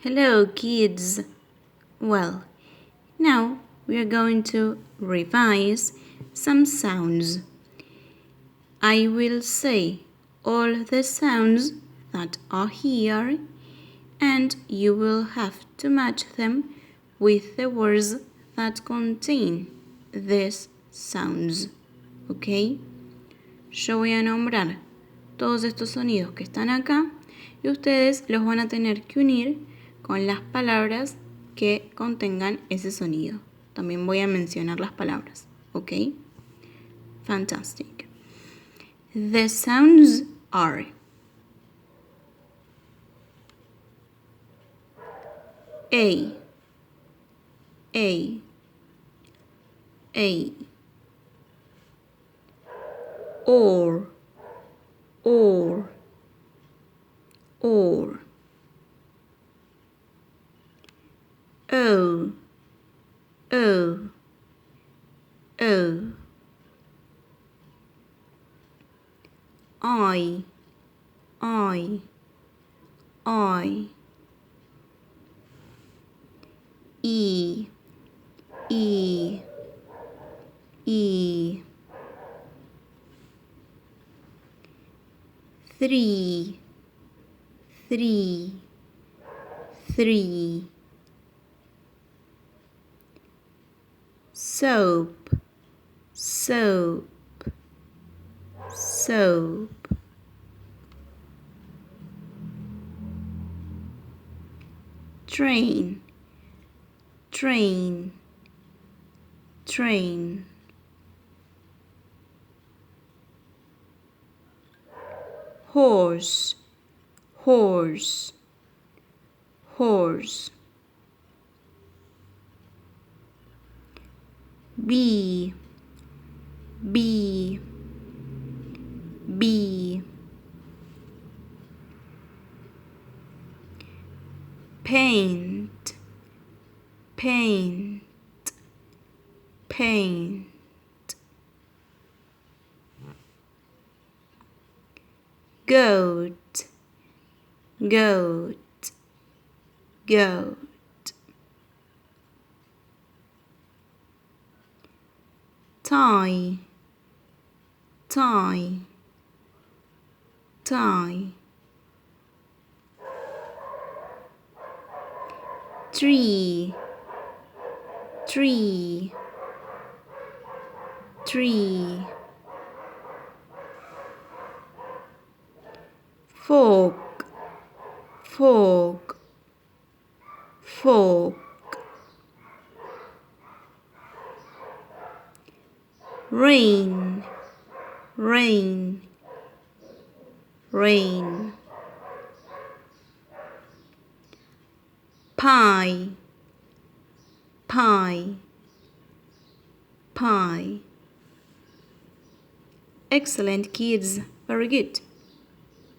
Hello, kids. Well, now we are going to revise some sounds. I will say all the sounds that are here, and you will have to match them with the words that contain these sounds. ¿Ok? Yo voy a nombrar todos estos sonidos que están acá y ustedes los van a tener que unir con las palabras que contengan ese sonido. También voy a mencionar las palabras, ¿ok? Fantastic. The sounds are A, A, A, or, or, or, O, O, O, I, I, I, E, E, E, 3, 3, 3, soap, soap, soap, train, train, train, horse, horse, horse, bee, bee, bee, paint, paint, paint, goat, goat, goat, tie, tie, tie, tree, tree, tree, fork, fork, fork, rain, rain, rain, pie, pie, pie. Excellent, kids. Very good.